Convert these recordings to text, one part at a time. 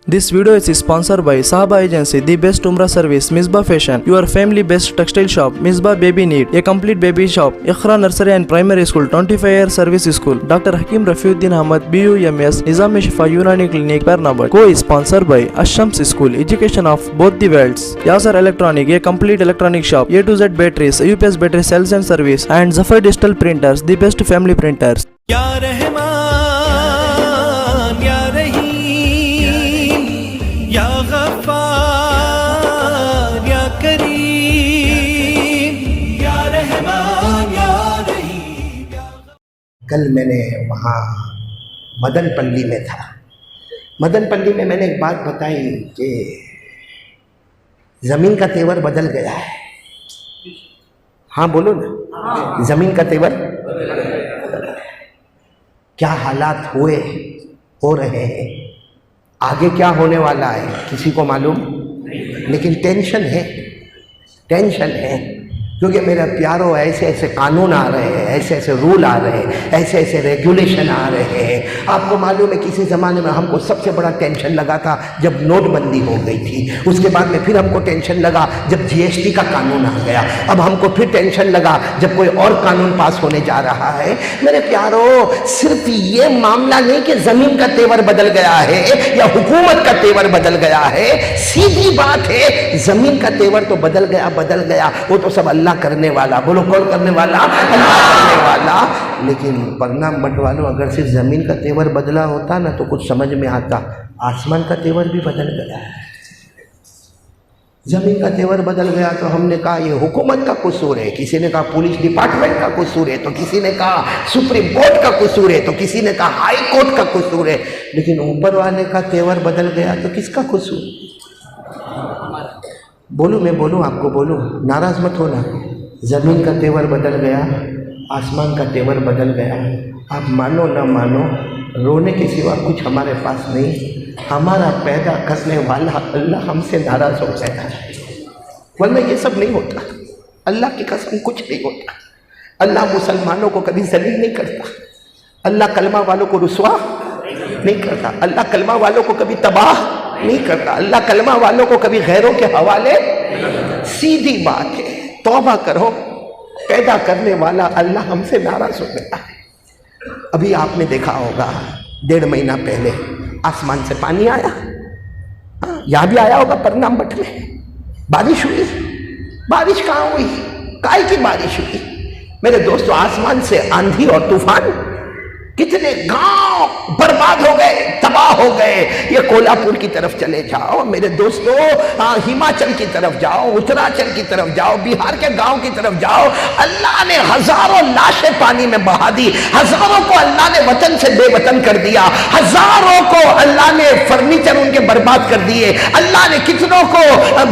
This video is sponsored by Sahaba Agency, the best Umrah service, Misbah Fashion, your family best textile shop, Misbah Baby Need, a complete baby shop, Iqra Nursery and Primary School, 25-year service school, Dr. Hakim Rafiuddin Ahmad, BUMS, Nizam Shifa Unani Clinic, Pernambuc. Co-sponsored by Ashams School, education of both the worlds, Yasser Electronic, a complete electronic shop, A to Z batteries, UPS battery sales and service, and Zafar Digital Printers, the best family printers. या रहमान या रहीम या गफ्फार या करीम या रहमान या रहीम। कल मैंने वहाँ मदनपल्ली में था। मदनपल्ली में मैंने एक बात बताई कि ज़मीन का तेवर बदल गया है। हाँ बोलो ना, ज़मीन का तेवर क्या हालात हुए, हो रहे हैं, आगे क्या होने वाला है किसी को मालूम, लेकिन टेंशन है, क्योंकि मेरे प्यारों ऐसे ऐसे कानून आ रहे हैं, ऐसे ऐसे रूल आ रहे हैं, ऐसे ऐसे रेगुलेशन आ रहे हैं। आपको मालूम है किसी ज़माने में हमको सबसे बड़ा टेंशन लगा था जब नोटबंदी हो गई थी, उसके बाद में फिर हमको टेंशन लगा जब GST का कानून आ गया, अब हमको फिर टेंशन लगा जब कोई और कानून पास होने जा रहा है। मेरे प्यारों, सिर्फ ये मामला नहीं कि ज़मीन का तेवर बदल गया है या हुकूमत का तेवर बदल गया है, सीधी बात है ज़मीन का तेवर तो बदल गया, वो तो सब अल्लाह करने वाला। बोलो कौन करने वाला? अल्लाह करने वाला। लेकिन परनाम मत वालों, अगर सिर्फ ज़मीन का तेवर बदला होता ना तो कुछ समझ में आता, आसमान का तेवर भी बदल गया है। ज़मीन का तेवर बदल गया तो हमने कहा ये हुकूमत का कसूर है, किसी ने कहा पुलिस डिपार्टमेंट का कसूर है, तो किसी ने कहा सुप्रीम कोर्ट का कसूर है, तो किसी ने कहा हाई कोर्ट का कसूर है। लेकिन ऊपर वाले का तेवर बदल गया तो किसका कसूर? बोलूँ मैं बोलूँ आपको बोलूँ, नाराज़ मत होना। ज़मीन का तेवर बदल गया, आसमान का तेवर बदल गया। आप मानो ना मानो, रोने के सिवा कुछ हमारे पास नहीं। हमारा पैदा करने वाला अल्लाह हमसे नाराज़ हो गया है, वरना ये सब नहीं होता। अल्लाह की कसम कुछ नहीं होता। अल्लाह मुसलमानों को कभी ज़लील नहीं करता, अल्लाह कलमा वालों को रुसवा नहीं करता, अल्लाह कलमा वालों को कभी तबाह नहीं करता, अल्लाह कलमा वालों को कभी गैरों के हवाले। सीधी बात है, तौबा करो, पैदा करने वाला अल्लाह हमसे नाराज हो गया है। अभी आपने देखा होगा 1.5 महीना पहले आसमान से पानी आया, यहाँ भी आया होगा परनाम बट में, बारिश हुई। बारिश कहाँ हुई? काय की बारिश हुई? मेरे दोस्तों, आसमान से आंधी और तूफान, कितने गांव बर्बाद हो गए, तबाह हो गए। ये कोल्हापुर की तरफ चले जाओ मेरे दोस्तों, हिमाचल की तरफ जाओ, उत्तराखंड की तरफ जाओ, बिहार के गांव की तरफ जाओ। अल्लाह ने हजारों लाशें पानी में बहा दी, हजारों को अल्लाह ने वतन से बेवतन कर दिया, हजारों को अल्लाह ने फर्नीचर उनके बर्बाद कर दिए, अल्लाह ने कितनों को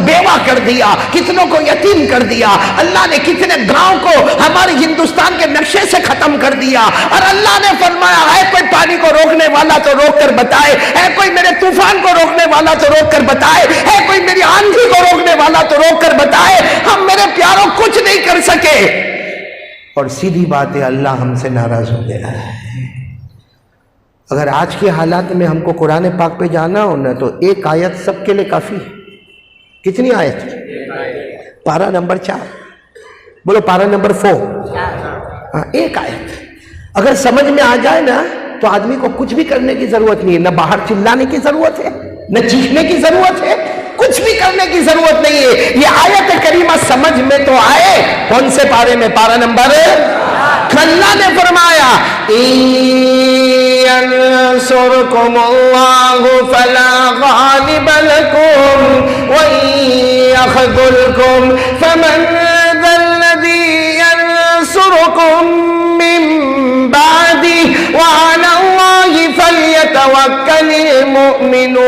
बेवा कर दिया, कितनों को यतीम कर दिया, अल्लाह ने कितने गांव को हमारे हिंदुस्तान के नक्शे से खत्म कर दिया। और अल्लाह ने फरमाया है कोई पानी को रोकने वाला तो रोक कर बताए, है कोई मेरे तूफान को रोकने वाला तो रोक कर बताए, है कोई मेरी आंधी को रोकने वाला तो रोक कर बताए। हम मेरे प्यारों कुछ नहीं कर सके, और सीधी बात है अल्लाह हमसे नाराज हो गया है। अगर आज के हालात में हमको कुरान पाक पे जाना हो ना तो एक आयत सबके लिए काफी है। कितनी आयत? पारा नंबर 4, बोलो पारा नंबर 4। हाँ, एक आयत अगर समझ में आ जाए ना तो आदमी को कुछ भी करने की जरूरत नहीं है, न बाहर चिल्लाने की जरूरत है, न चीखने की जरूरत है, कुछ भी करने की जरूरत नहीं है। ये आयत करीमा समझ में तो आए। कौन से पारे में? पारा नंबर। अल्लाह ने फरमाया यंसुरकुमुल्लाहु फला गालिब लकुम व यखज़ुलकुम फमन ज़ल्लज़ी यंसुरकुम मिन बादी व अलल्लाहि फल्यतवक्कलिल मुमिनून।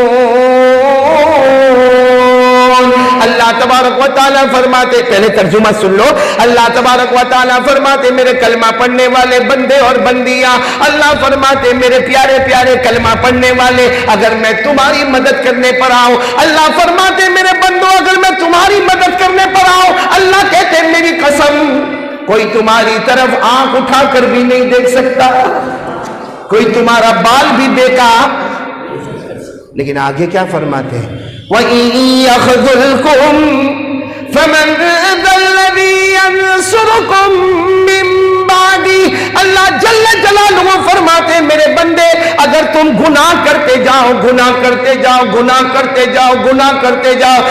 अल्लाह तबारक व तआला फरमाते, पहले तर्जुमा सुन लो। अल्लाह तबारक व तआला फरमाते मेरे कलमा पढ़ने वाले बंदे और बंदियां, अल्लाह फरमाते मेरे प्यारे प्यारे कलमा पढ़ने वाले, अगर मैं तुम्हारी मदद करने पर आऊं, अल्लाह फरमाते मेरे बंदों अगर मैं तुम्हारी मदद करने पर आऊं, अल्लाह कहते मेरी कसम कोई तुम्हारी तरफ आंख उठाकर भी नहीं देख सकता, कोई तुम्हारा बाल भी देखा لیکن آگے کیا فرماتے ہیں؟ وَإِن يَخْذُلْكُمْ فَمَنْ ذَا الَّذِي يَنْصُرُكُمْ مِنْ بَعْدِهِ۔ اللہ جل جلالہ فرماتے ہیں میرے بندے اگر تم گناہ کرتے جاؤ، گناہ کرتے جاؤ، گناہ کرتے جاؤ، گناہ کرتے جاؤ،